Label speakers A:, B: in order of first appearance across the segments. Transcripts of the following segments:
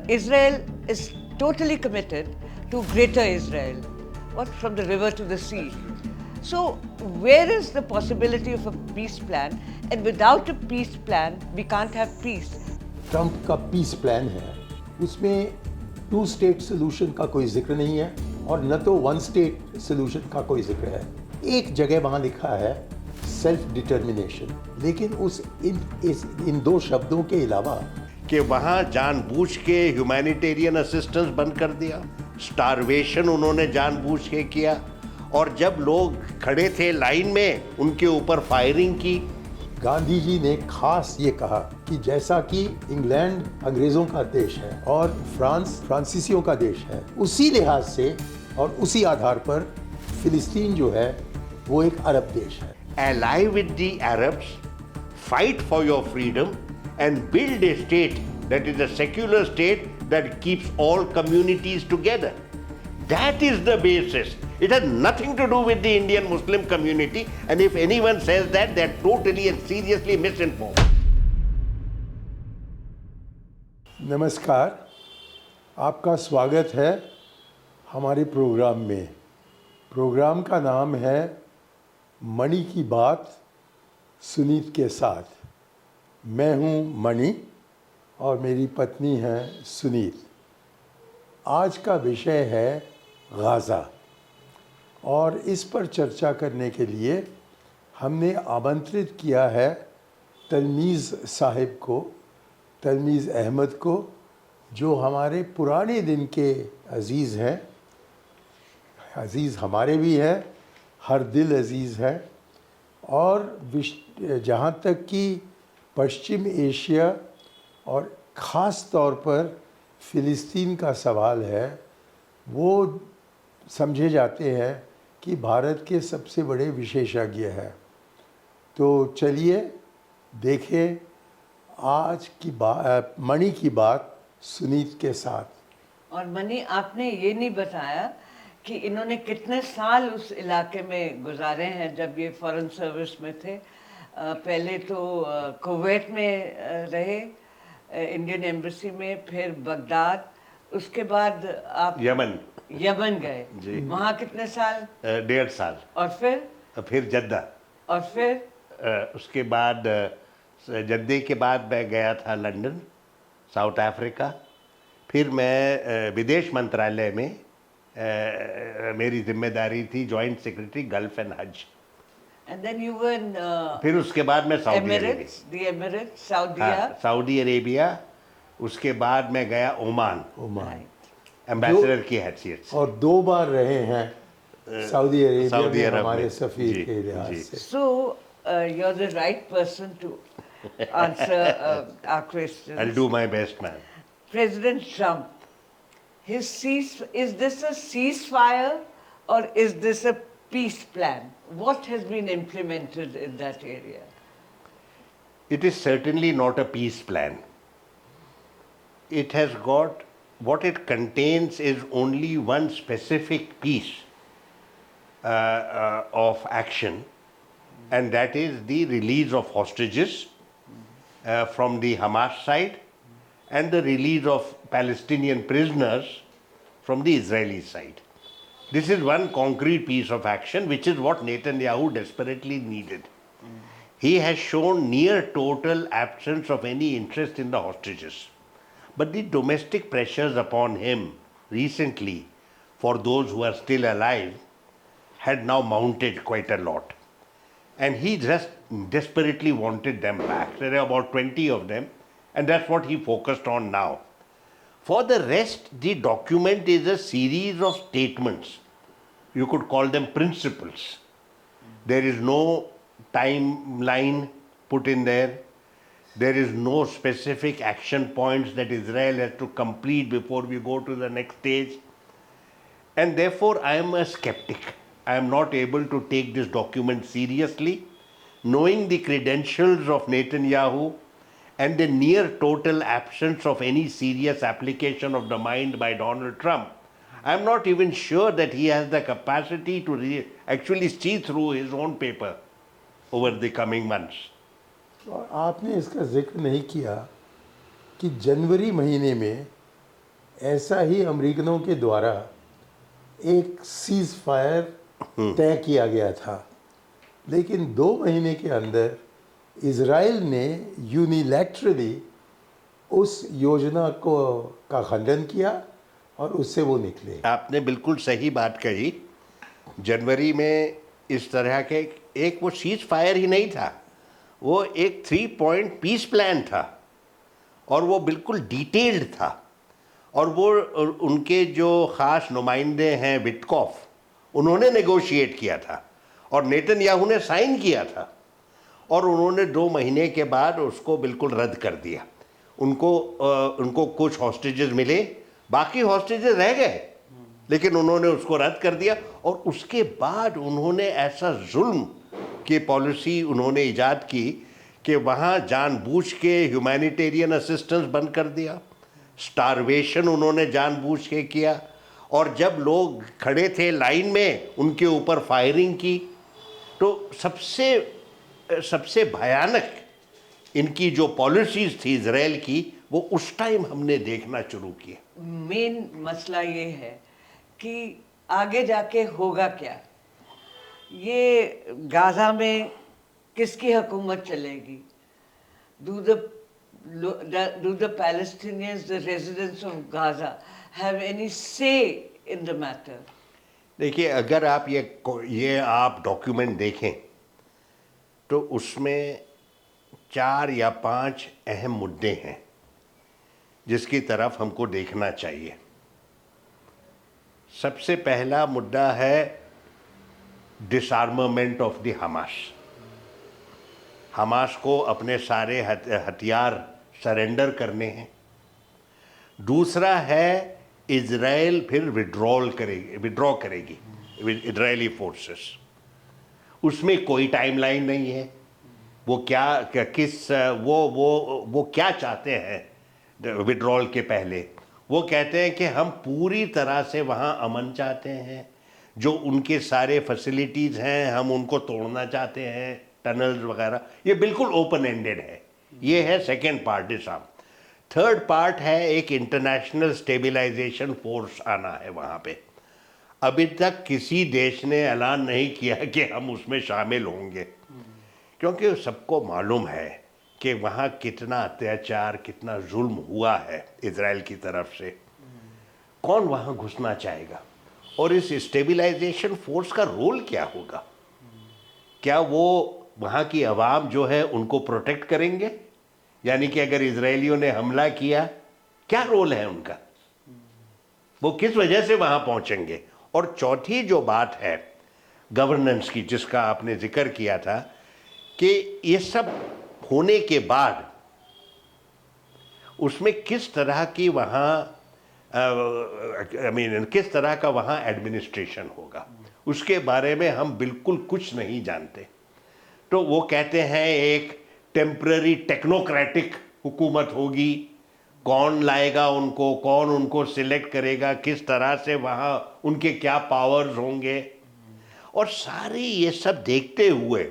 A: Israel is totally committed to Greater Israel, what from the river to the sea. So, where is the possibility of a peace plan? And without a peace plan, we can't have peace.
B: Trump का piece plan है, उसमें to state solution का कोई जिक्र नहीं है और न तो वन स्टेट सोल्यूशन का कोई जिक्र है। एक जगह वहाँ लिखा है सेल्फ डिटर्मिनेशन, लेकिन इन दो शब्दों के अलावा
C: कि वहाँ जानबूझ के ह्यूमैनिटेरियन असिस्टेंस बंद कर दिया, स्टारवेशन उन्होंने जानबूझ के किया, और जब लोग खड़े थे लाइन में उनके ऊपर फायरिंग की।
B: गांधी जी ने खास ये कहा कि जैसा कि इंग्लैंड अंग्रेज़ों का देश है और फ्रांस फ्रांसीसियों का देश है, उसी लिहाज से और उसी आधार पर फिलिस्तीन जो है वो एक अरब देश है।
C: Ally with the Arabs, fight for your freedom and build a state that is a secular state that keeps all communities together. That is the basis. It has nothing to do with the Indian Muslim community, and if anyone says that, they are totally and seriously misinformed.
B: नमस्कार, आपका स्वागत है हमारे programme में। Programme का नाम है मणि की बात सुनीत के साथ। मैं हूँ मणि और मेरी पत्नी है सुनीत। आज का विषय है गाज़ा, और इस पर चर्चा करने के लिए हमने आमंत्रित किया है तलमीज़ साहिब को, तलमीज़ अहमद को, जो हमारे पुराने दिन के अज़ीज़ हैं। अज़ीज़ हमारे भी हैं, हर दिल अज़ीज़ है। और जहाँ तक कि पश्चिम एशिया और ख़ास तौर पर फ़िलिस्तीन का सवाल है, वो समझे जाते हैं कि भारत के सबसे बड़े विशेषज्ञ हैं। तो चलिए देखें आज की मणि की बात सुनीत के साथ।
A: और मनी, आपने ये नहीं बताया कि इन्होंने कितने साल उस इलाके में गुजारे हैं जब ये फॉरेन सर्विस में थे। पहले तो कुवैत में रहे, इंडियन एम्बेसी में, फिर बगदाद, उसके बाद आप यमन गए। वहाँ कितने साल?
C: 1.5 साल।
A: और फिर
C: जद्दा।
A: और फिर
C: उसके बाद जद्दे के बाद मैं गया था लंदन, साउथ अफ्रीका। फिर मैं विदेश मंत्रालय में मेरी जिम्मेदारी थी जॉइंट सेक्रेटरी गल्फ एंड हज।
A: And then you were in
C: फिर उसके बाद मैं
A: the Emirates,
C: सऊदी अरेबिया। उसके बाद मैं गया ओमान एम्बेसडर की हैसियत से,
B: और 2 बार रहे हैं सऊदी अरेबिया में हमारे सफीर के लिहाज से।
A: So you're the right person to answer our questions.
C: I'll do my best, man.
A: President Trump, is this a ceasefire or is this a peace plan? What has been implemented in that area?
C: It is certainly not a peace plan. It has got, what it contains is only one specific piece of action, and that is the release of hostages from the Hamas side and the release of Palestinian prisoners from the Israeli side. This is one concrete piece of action, which is what Netanyahu desperately needed. He has shown near total absence of any interest in the hostages. But the domestic pressures upon him recently, for those who are still alive, had now mounted quite a lot. And he just desperately wanted them back. There are about 20 of them, and that's what he focused on now. For the rest, the document is a series of statements. You could call them principles. There is no timeline put in there. There is no specific action points that Israel has to complete before we go to the next stage. And therefore, I am a skeptic. I am not able to take this document seriously, knowing the credentials of Netanyahu and the near total absence of any serious application of the mind by Donald Trump. I am not even sure that he has the capacity to actually see through his own paper over the coming months.
B: और आपने इसका जिक्र नहीं किया कि जनवरी महीने में ऐसा ही अमेरिकनों के द्वारा एक सीज फायर तय किया गया था, लेकिन 2 महीने के अंदर इज़राइल ने यूनिलैटरली उस योजना को का खंडन किया और उससे वो निकले।
C: आपने बिल्कुल सही बात कही। जनवरी में इस तरह के एक वो सीज फायर ही नहीं था, वो एक 3 पॉइंट पीस प्लान था और वो बिल्कुल डिटेल्ड था। और वो उनके जो ख़ास नुमाइंदे हैं विटकॉफ, उन्होंने नेगोशिएट किया था और नेतन्याहू ने साइन किया था और उन्होंने 2 महीने के बाद उसको बिल्कुल रद्द कर दिया। उनको कुछ हॉस्टेजेस मिले, बाकी हॉस्टेजेस रह गए, लेकिन उन्होंने उसको रद्द कर दिया। और उसके बाद उन्होंने ऐसा जुल्म की पॉलिसी उन्होंने ईजाद की कि वहाँ जानबूझ के ह्यूमैनिटेरियन असिस्टेंस बंद कर दिया, स्टारवेशन उन्होंने जानबूझ के किया, और जब लोग खड़े थे लाइन में उनके ऊपर फायरिंग की। तो सबसे भयानक इनकी जो पॉलिसीज थी इजराइल की, वो उस टाइम हमने देखना शुरू किए।
A: मेन मसला ये है कि आगे जाके होगा क्या, ये गाज़ा में किसकी हुकूमत चलेगी? Do the Palestinians, the residents of Gaza, have any say in the matter?
C: देखिए, अगर आप ये आप डॉक्यूमेंट देखें तो उसमें 4 या 5 अहम मुद्दे हैं जिसकी तरफ हमको देखना चाहिए। सबसे पहला मुद्दा है डिसआर्मामेंट ऑफ द हमास को अपने सारे हथियार सरेंडर करने हैं। दूसरा है इजराइल फिर विड्रॉ करेगी इजरायली फोर्सेस। उसमें कोई टाइमलाइन नहीं है, वो क्या चाहते हैं विड्रॉल के पहले। वो कहते हैं कि हम पूरी तरह से वहाँ अमन चाहते हैं, जो उनके सारे फैसिलिटीज़ हैं हम उनको तोड़ना चाहते हैं, टनल्स वगैरह। ये बिल्कुल ओपन एंडेड है। ये है second part disarm. Third part है एक इंटरनेशनल स्टेबलाइजेशन फोर्स आना है वहाँ पे। अभी तक किसी देश ने ऐलान नहीं किया कि हम उसमें शामिल होंगे, क्योंकि सबको मालूम है कि वहाँ कितना अत्याचार, कितना जुल्म हुआ है इजराइल की तरफ से। कौन वहाँ घुसना चाहेगा? और इस स्टेबलाइजेशन फोर्स का रोल क्या होगा? क्या वो वहाँ की आवाम जो है उनको प्रोटेक्ट करेंगे? यानी कि अगर इजरायलियों ने हमला किया, क्या रोल है उनका? वो किस वजह से वहाँ पहुँचेंगे? और चौथी जो बात है गवर्नेंस की, जिसका आपने जिक्र किया था, कि ये सब होने के बाद उसमें किस तरह की वहाँ किस तरह का वहाँ एडमिनिस्ट्रेशन होगा, उसके बारे में हम बिल्कुल कुछ नहीं जानते। तो वो कहते हैं एक टेम्पररी टेक्नोक्रेटिक हुकूमत होगी। कौन लाएगा उनको, कौन उनको सिलेक्ट करेगा, किस तरह से वहाँ उनके क्या पावर्स होंगे, और सारी ये सब देखते हुए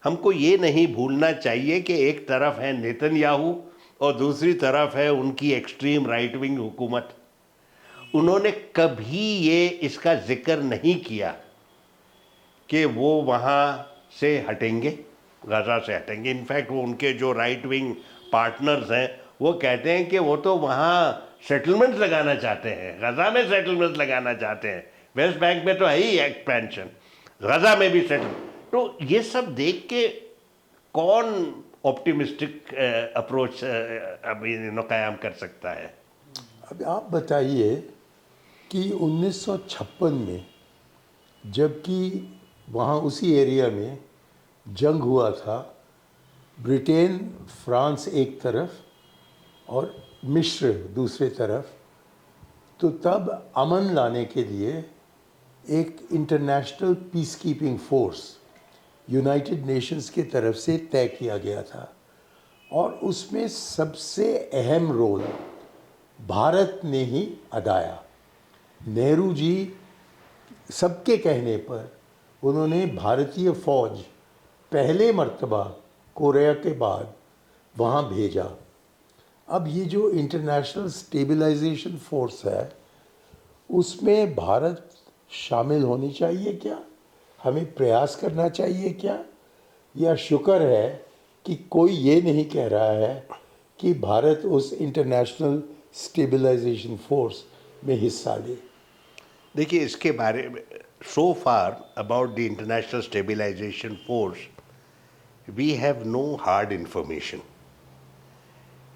C: हमको ये नहीं भूलना चाहिए कि एक तरफ है नेतन्याहू और दूसरी तरफ है उनकी एक्सट्रीम राइट विंग हुकूमत। उन्होंने कभी ये इसका जिक्र नहीं किया कि वो वहाँ से हटेंगे, गाज़ा से हटेंगे। इनफैक्ट वो उनके जो राइट विंग पार्टनर्स हैं वो कहते हैं कि वो तो वहाँ सेटलमेंट्स लगाना चाहते हैं, गाज़ा में सेटलमेंट्स लगाना चाहते हैं। वेस्ट बैंक में तो है ही एक्सपेंशन, गाज़ा में भी सेटल। तो ये सब देख के कौन ऑप्टिमिस्टिक अप्रोच अभी कायम कर सकता है?
B: अब आप बताइए कि 1956 में जबकि वहाँ उसी एरिया में जंग हुआ था, ब्रिटेन फ्रांस एक तरफ और मिस्र दूसरे तरफ, तो तब अमन लाने के लिए एक international peace keeping force United Nations की तरफ से तय किया गया था, और उसमें सबसे अहम रोल भारत ने ही अदाया। नेहरू जी सबके कहने पर उन्होंने भारतीय फौज पहले मर्तबा कोरिया के बाद वहाँ भेजा। अब ये जो इंटरनेशनल स्टेबलाइजेशन फोर्स है उसमें भारत शामिल होनी चाहिए क्या? हमें प्रयास करना चाहिए क्या? या शुक्र है कि कोई ये नहीं कह रहा है कि भारत उस इंटरनेशनल स्टेबलाइजेशन फोर्स में हिस्सा ले?
C: देखिए इसके बारे में so far about the international stabilization force we have no hard information.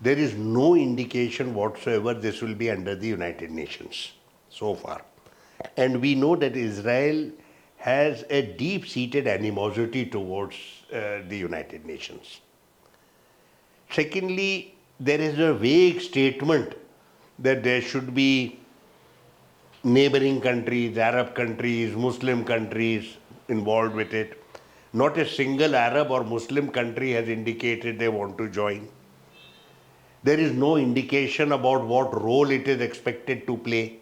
C: There is no indication whatsoever this will be under the United Nations so far. And we know that Israel has a deep seated animosity towards the United Nations. Secondly, there is a vague statement that there should be neighboring countries, Arab countries, Muslim countries involved with it. Not a single Arab or Muslim country has indicated they want to join. There is no indication about what role it is expected to play.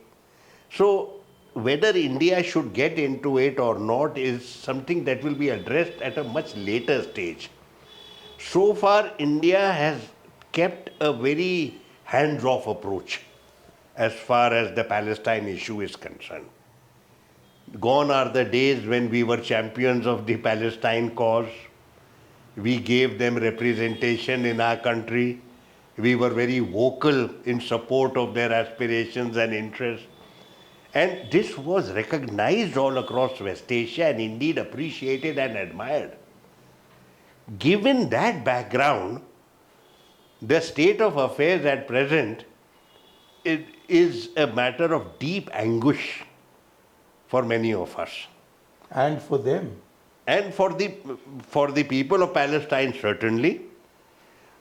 C: So, whether India should get into it or not is something that will be addressed at a much later stage. So far, India has kept a very hands off approach as far as the Palestine issue is concerned. Gone are the days when we were champions of the Palestine cause. We gave them representation in our country. We were very vocal in support of their aspirations and interests. And this was recognized all across West Asia and indeed appreciated and admired. Given that background, the state of affairs at present it is a matter of deep anguish for many of us.
B: And for them?
C: And for the people of Palestine, certainly.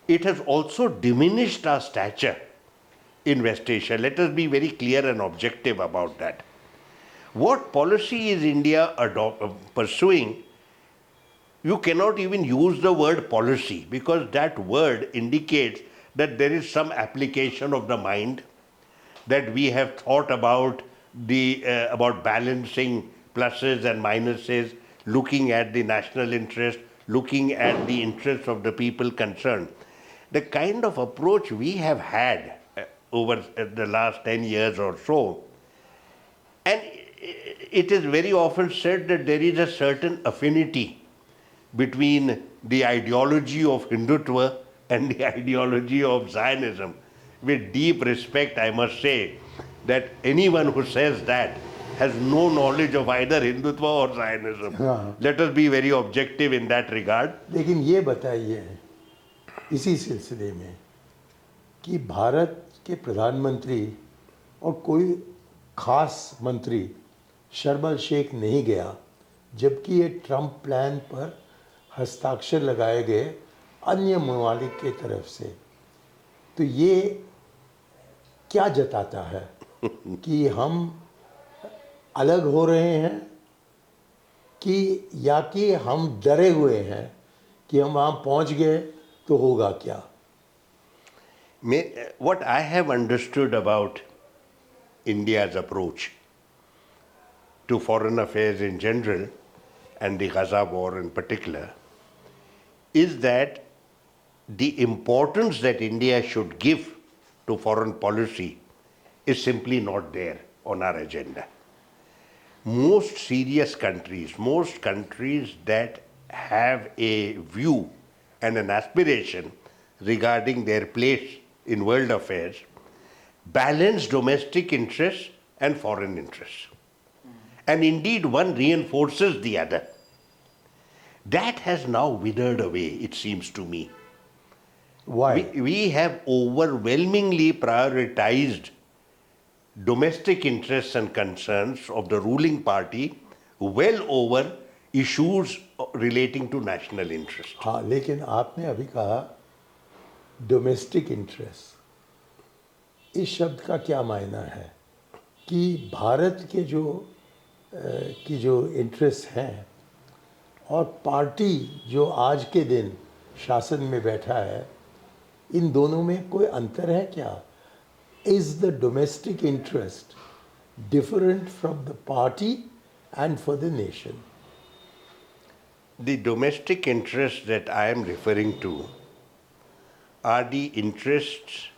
C: It has also diminished our stature in West Asia. Let us be very clear and objective about that. What policy is India pursuing? You cannot even use the word policy because that word indicates that there is some application of the mind, that we have thought about about balancing pluses and minuses, looking at the national interest, looking at the interests of the people concerned. The kind of approach we have had over the last 10 years or so, and it is very often said that there is a certain affinity between the ideology of Hindutva and the ideology of Zionism. With deep respect, I must say that anyone who says that has no knowledge of either Hindutva or Zionism.
B: हाँ.
C: Let us be very objective in that regard.
B: लेकिन ये बताइए इसी सिलसिले में कि भारत के प्रधानमंत्री और कोई खास मंत्री शर्म शेख नहीं गया जबकि ये ट्रंप प्लान पर हस्ताक्षर लगाए गए अन्य ममालिक के तरफ से। तो ये क्या जताता है कि हम अलग हो रहे हैं कि हम डरे हुए हैं कि हम वहाँ पहुँच गए तो होगा क्या?
C: What I have understood about India's approach to foreign affairs in general and the Gaza war in particular is that the importance that India should give to foreign policy is simply not there on our agenda. Most serious countries, most countries that have a view and an aspiration regarding their place in world affairs balance domestic interests and foreign interests. And indeed, one reinforces the other. That has now withered away, it seems to me.
B: Why?
C: We have overwhelmingly prioritized domestic interests and concerns of the ruling party well over issues relating to national interest.
B: हाँ, लेकिन आपने अभी कहा domestic interest, इस शब्द का क्या मायना है कि भारत के जो इंटरेस्ट हैं और पार्टी जो आज के दिन शासन में बैठा है, इन दोनों में कोई अंतर है क्या? Is the domestic interest different from the party and for the nation?
C: The domestic interests that I am referring to are the interests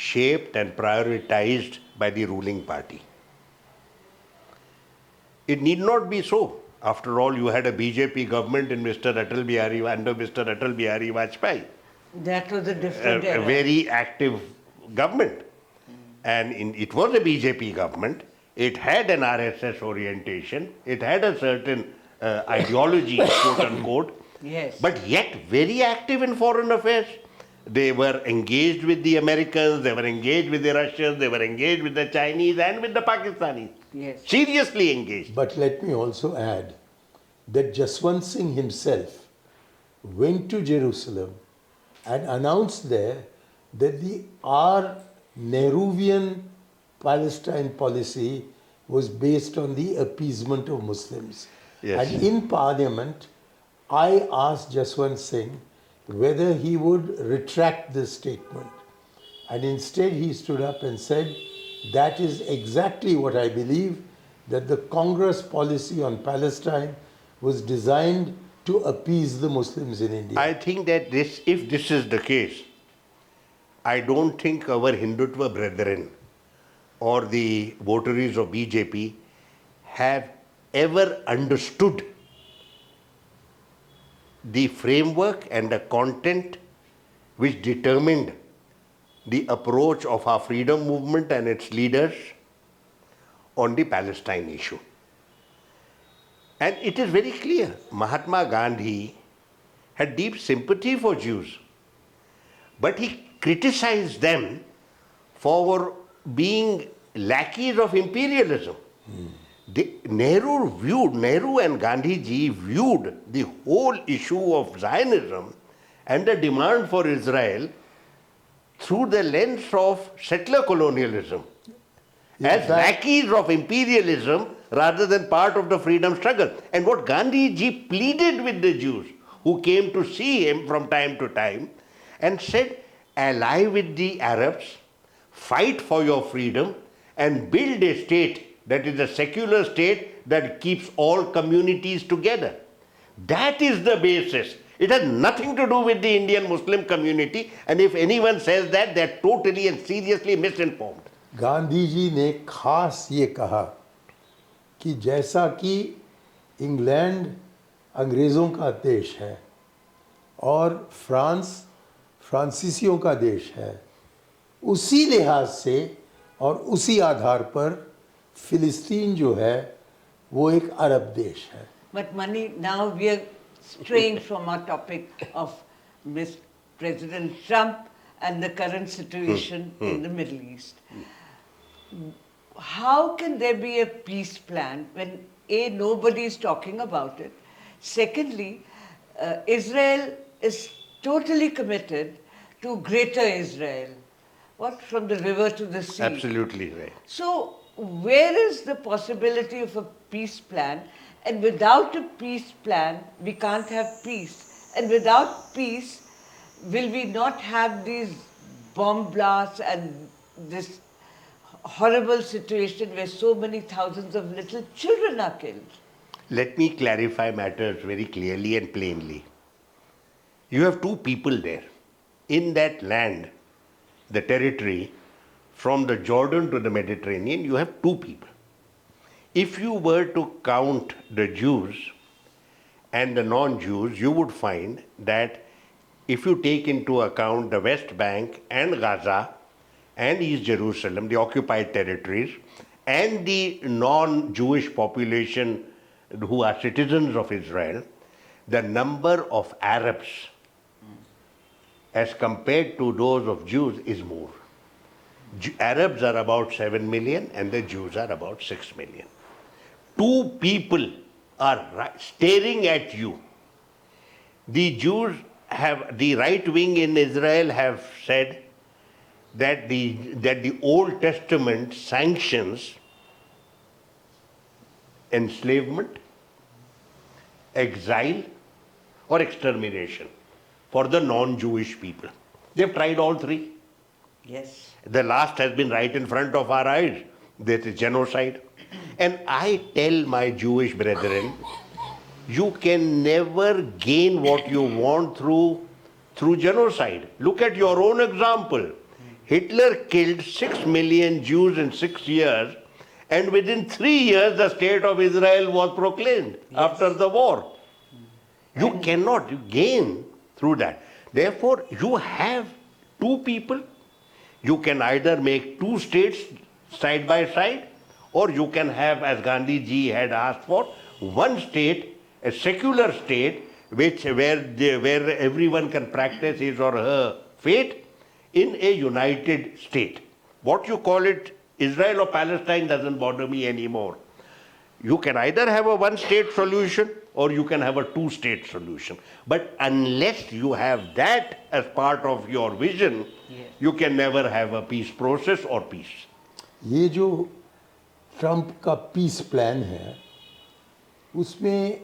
C: shaped and prioritized by the ruling party. It need not be so. After all, you had a BJP government in under Mr. Atal Bihari Vajpayee.
A: That was a different
C: A
A: era.
C: very active government. And it was a BJP government. It had an RSS orientation. It had a certain ideology, quote unquote.
A: Yes.
C: But yet very active in foreign affairs. They were engaged with the Americans, they were engaged with the Russians, they were engaged with the Chinese and with the Pakistanis.
A: Yes.
C: Seriously engaged.
B: But let me also add that Jaswant Singh himself went to Jerusalem and announced there that our Nehruvian Palestine policy was based on the appeasement of Muslims.
C: Yes.
B: And in Parliament, I asked Jaswant Singh whether he would retract this statement. And instead he stood up and said, that is exactly what I believe, that the Congress policy on Palestine was designed to appease the Muslims in India.
C: I think that if this is the case, I don't think our Hindutva brethren or the votaries of BJP have ever understood the framework and the content which determined the approach of our freedom movement and its leaders on the Palestine issue. And it is very clear, Mahatma Gandhi had deep sympathy for Jews, but he criticized them for being lackeys of imperialism. Nehru and Gandhiji viewed the whole issue of Zionism and the demand for Israel through the lens of settler colonialism, as lackeys of imperialism rather than part of the freedom struggle. And what Gandhiji pleaded with the Jews who came to see him from time to time and said, ally with the Arabs, fight for your freedom and build a state that is a secular state that keeps all communities together. That is the basis. It has nothing to do with the Indian Muslim community, and if anyone says that, they're totally and seriously misinformed.
B: Gandhi ji ने खास ये कहा कि जैसा कि England अंग्रेज़ों का देश है और फ्रांसीसियों का देश है, उसी लिहाज से और उसी आधार पर फिलिस्तीन जो है वो एक अरब देश है.
A: But Mani, now we are straying from our topic of President Trump and the current situation in the Middle East. How can there be a peace plan when A, nobody is talking about it? Secondly, Israel is totally committed to greater Israel. What? From the river to the sea.
C: Absolutely right.
A: So, where is the possibility of a peace plan? And without a peace plan, we can't have peace. And without peace, will we not have these bomb blasts and this horrible situation where so many thousands of little children are killed?
C: Let me clarify matters very clearly and plainly. You have two people there. In that land, the territory, from the Jordan to the Mediterranean, you have two people. If you were to count the Jews and the non-Jews, you would find that if you take into account the West Bank and Gaza and East Jerusalem, the occupied territories, and the non-Jewish population who are citizens of Israel, the number of Arabs as compared to those of Jews is more. Arabs are about 7 million and the Jews are about 6 million. Two people are staring at you. The Jews have, the right wing in Israel have said that the Old Testament sanctions enslavement, exile, or extermination for the non-Jewish people. They've tried all three.
A: Yes.
C: The last has been right in front of our eyes. That is genocide. And I tell my Jewish brethren, you can never gain what you want through genocide. Look at your own example. Hitler killed 6 million Jews in 6 years, and within 3 years the state of Israel was proclaimed after the war. You cannot gain through that. Therefore, you have two people. You can either make two states side by side, or you can have, as Gandhi ji had asked for, one state, a secular state, where everyone can practice his or her faith in a united state. What you call it, Israel or Palestine, doesn't bother me anymore. You can either have a one-state solution or you can have a two-state solution. But unless you have that as part of your vision, you can never have a peace process or peace.
B: ये जो Trump का piece plan है उसमें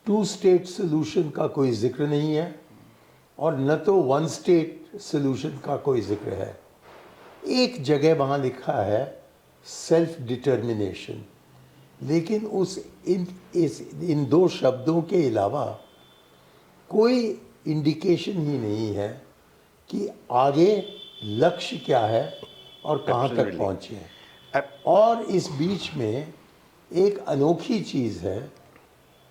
B: to state solution का कोई जिक्र नहीं है और न तो वन स्टेट सोल्यूशन का कोई जिक्र है। एक जगह वहाँ लिखा है सेल्फ डिटर्मिनेशन, लेकिन इन दो शब्दों के अलावा कोई इंडिकेशन ही नहीं है कि आगे लक्ष्य क्या है और कहाँ तक पहुँचे हैं। और इस बीच में एक अनोखी चीज़ है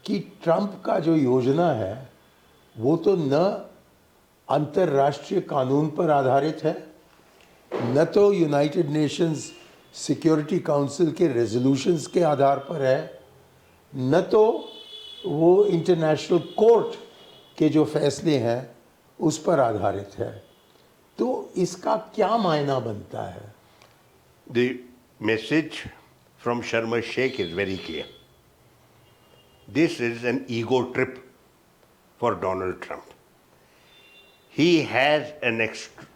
B: कि ट्रंप का जो योजना है वो तो न अंतर्राष्ट्रीय कानून पर आधारित है, न तो यूनाइटेड नेशंस सिक्योरिटी काउंसिल के रेजोल्यूशंस के आधार पर है, न तो वो इंटरनेशनल कोर्ट के जो फैसले हैं उस पर आधारित है। तो इसका क्या मायना बनता है?
C: The message from Sharm el-Sheikh is very clear. This is an ego trip for Donald Trump. He has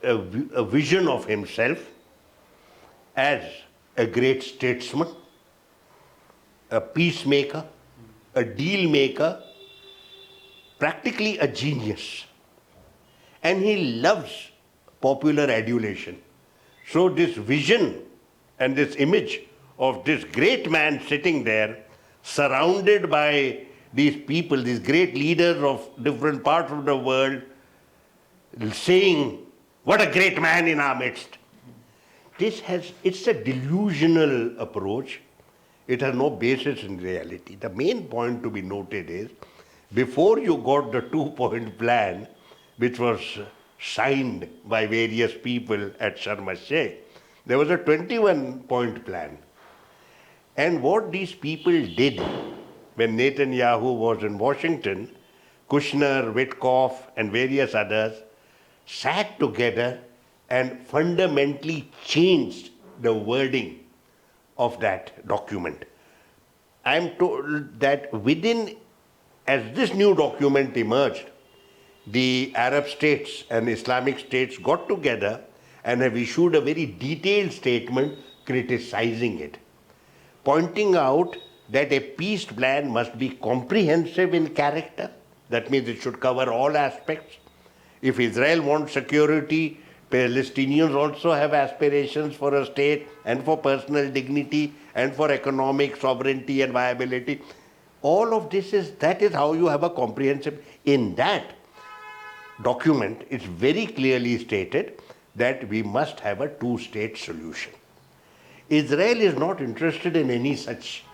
C: a vision of himself as a great statesman, a peacemaker, a deal maker, practically a genius. And he loves popular adulation. So this vision and this image of this great man sitting there, surrounded by these people, these great leaders of different parts of the world, saying, what a great man in our midst. It's a delusional approach. It has no basis in reality. The main point to be noted is, before you got the 2-point plan, which was signed by various people at Sharm el-Sheikh, there was a 21-point plan. And what these people did when Netanyahu was in Washington, Kushner, Witkoff, and various others sat together and fundamentally changed the wording of that document. I am told that as this new document emerged, the Arab states and Islamic states got together and have issued a very detailed statement criticizing it, pointing out that a peace plan must be comprehensive in character. That means it should cover all aspects. If Israel wants security, Palestinians also have aspirations for a state and for personal dignity and for economic sovereignty and viability. All of that is how you have a comprehensive. In that document, it's very clearly stated that we must have a two-state solution. Israel is not interested in any such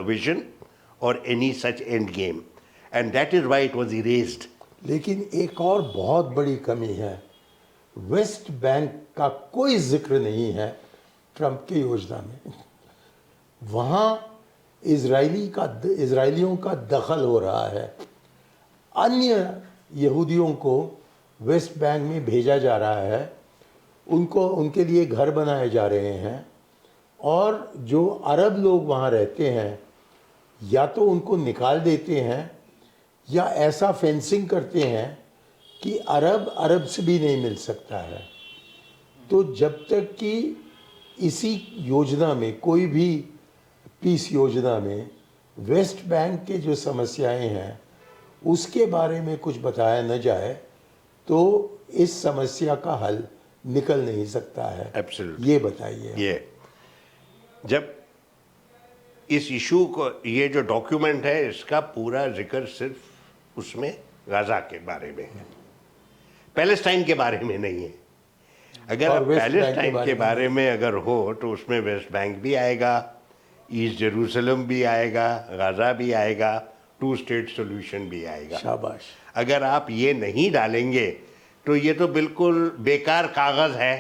C: vision or any such end game, and that is why it was erased.
B: लेकिन एक और बहुत बड़ी कमी है, West Bank का कोई जिक्र नहीं है ट्रंप की योजना में। वहाँ इजरायलियों का दखल हो रहा है, अन्य यहूदियों को वेस्ट बैंक में भेजा जा रहा है, उनके लिए घर बनाए जा रहे हैं, और जो अरब लोग वहाँ रहते हैं या तो उनको निकाल देते हैं या ऐसा फेंसिंग करते हैं कि अरब से भी नहीं मिल सकता है। तो जब तक कि इसी योजना में, कोई भी पीस योजना में वेस्ट बैंक के जो समस्याएं हैं उसके बारे में कुछ बताया न जाए तो इस समस्या का हल निकल नहीं सकता है।
C: Absolutely.
B: ये बताइए।
C: जब इस इशू को, ये जो डॉक्यूमेंट है इसका पूरा जिक्र सिर्फ उसमें गाजा के बारे में है, पैलेस्टाइन के बारे में नहीं है। अगर
B: और
C: आप
B: वेस्ट बैंक के
C: पैलेस्टाइन के बारे में अगर हो तो उसमें वेस्ट बैंक भी आएगा, ईस्ट जेरूसलम भी आएगा, गाजा भी आएगा, 2 स्टेट सोल्यूशन भी आएगा।
B: शाबाश।
C: अगर आप ये नहीं डालेंगे तो ये तो बिल्कुल बेकार कागज है,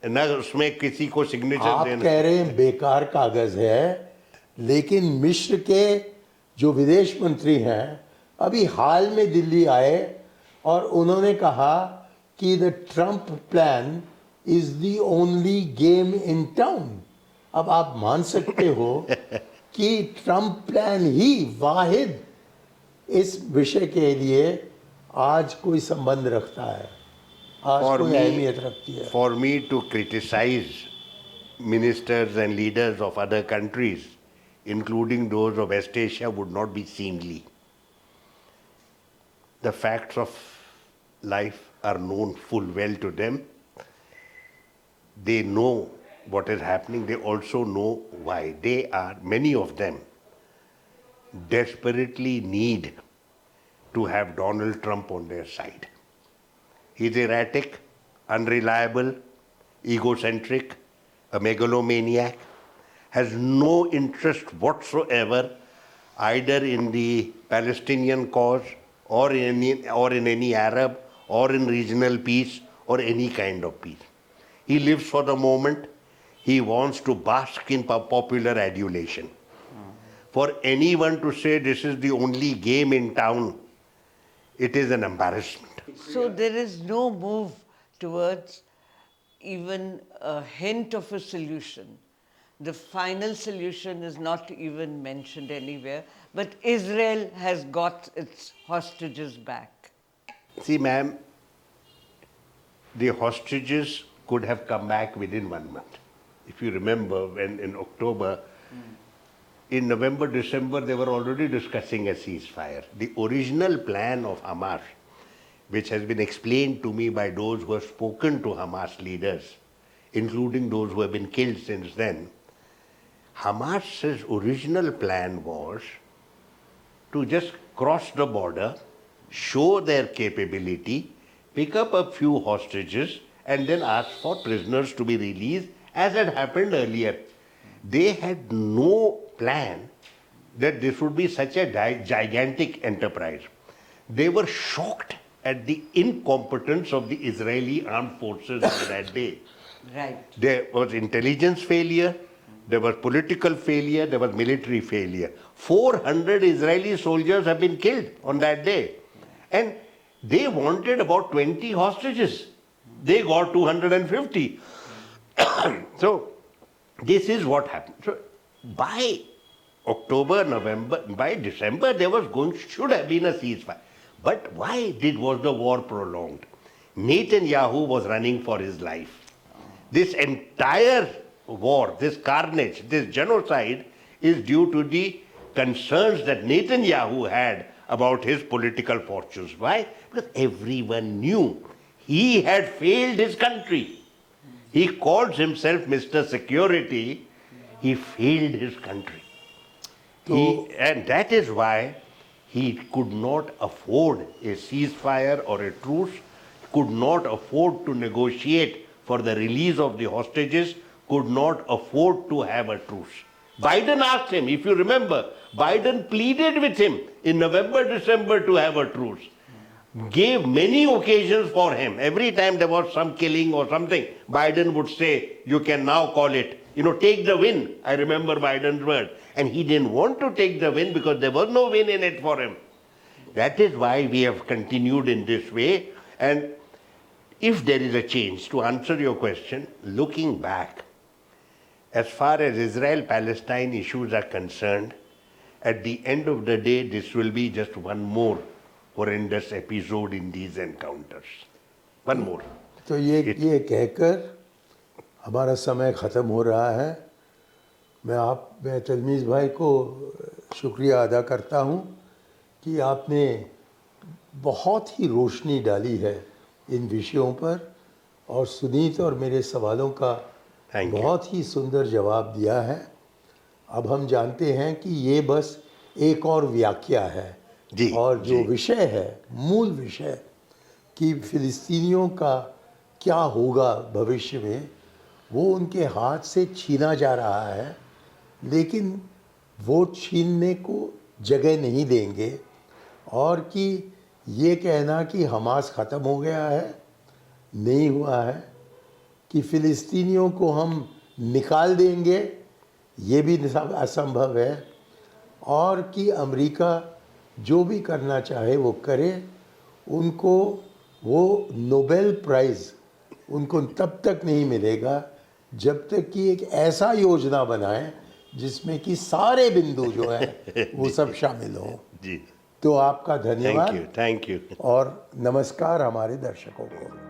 C: न उसमें किसी को सिग्नेचर
B: आप
C: देना।
B: कह रहे हैं बेकार कागज है, लेकिन मिस्र के जो विदेश मंत्री हैं अभी हाल में दिल्ली आए और उन्होंने कहा कि the Trump plan is the only game in town. अब आप मान सकते हो कि ट्रम्प प्लान ही वाहिद इस विषय के लिए आज कोई संबंध रखता है, आज कोई अहमियत रखती है।
C: For me to criticize ministers and leaders of other countries, including those of West Asia, would not be seemly. The facts of life are known full well to them. They know what is happening. They also know why. They are, many of them, desperately need to have Donald Trump on their side. He's erratic, unreliable, egocentric, a megalomaniac, has no interest whatsoever either in the Palestinian cause or in any Arab or in regional peace or any kind of peace. He lives for the moment. He wants to bask in popular adulation. For anyone to say this is the only game in town, it is an embarrassment.
A: So there is no move towards even a hint of a solution. The final solution is not even mentioned anywhere, but Israel has got its hostages back.
C: See, ma'am, the hostages could have come back within 1 month. If you remember, when in October, in November, December, they were already discussing a ceasefire. The original plan of Hamas, which has been explained to me by those who have spoken to Hamas leaders, including those who have been killed since then, Hamas's original plan was to just cross the border, show their capability, pick up a few hostages, and then ask for prisoners to be released, as had happened earlier. They had no plan that this would be such a gigantic enterprise. They were shocked at the incompetence of the Israeli armed forces on that day.
A: Right.
C: There was intelligence failure, there was political failure, there was military failure. 400 Israeli soldiers have been killed on that day. And they wanted about 20 hostages. They got 250. So, this is what happened. So, by October, November, by December, there should have been a ceasefire. But why was the war prolonged? Netanyahu was running for his life. This entire war, this carnage, this genocide is due to the concerns that Netanyahu had about his political fortunes. Why? Because everyone knew he had failed his country. He calls himself Mr. Security. He failed his country. And that is why he could not afford a ceasefire or a truce, could not afford to negotiate for the release of the hostages, could not afford to have a truce. Biden asked him, if you remember, Biden pleaded with him in November, December to have a truce. Gave many occasions for him. Every time there was some killing or something, Biden would say, you can now call it, take the win. I remember Biden's word. And he didn't want to take the win because there was no win in it for him. That is why we have continued in this way. And if there is a change, to answer your question, looking back, as far as Israel-Palestine issues are concerned, at the end of the day, this will be just one more horrendous episode in these encounters. One more.
B: तो ये कहकर हमारा समय ख़त्म हो रहा है। मैं तलमीज़ भाई को शुक्रिया अदा करता हूँ कि आपने बहुत ही रोशनी डाली है इन विषयों पर और सुनीत और मेरे सवालों का बहुत ही सुंदर जवाब दिया है। अब हम जानते हैं कि ये बस एक और व्याख्या है और जो विषय है, मूल विषय कि फ़िलिस्तीनियों का क्या होगा भविष्य में वो उनके हाथ से छीना जा रहा है, लेकिन वो छीनने को जगह नहीं देंगे। और कि ये कहना कि हमास ख़त्म हो गया है, नहीं हुआ है, कि फ़िलिस्तीनियों को हम निकाल देंगे, ये भी असंभव है। और कि अमेरिका जो भी करना चाहे वो करे, उनको वो नोबेल प्राइज़ उनको तब तक नहीं मिलेगा जब तक कि एक ऐसा योजना बनाए जिसमें कि सारे बिंदु जो है वो सब शामिल हों।
C: जी,
B: तो आपका धन्यवाद।
C: Thank you.
B: और नमस्कार हमारे दर्शकों को।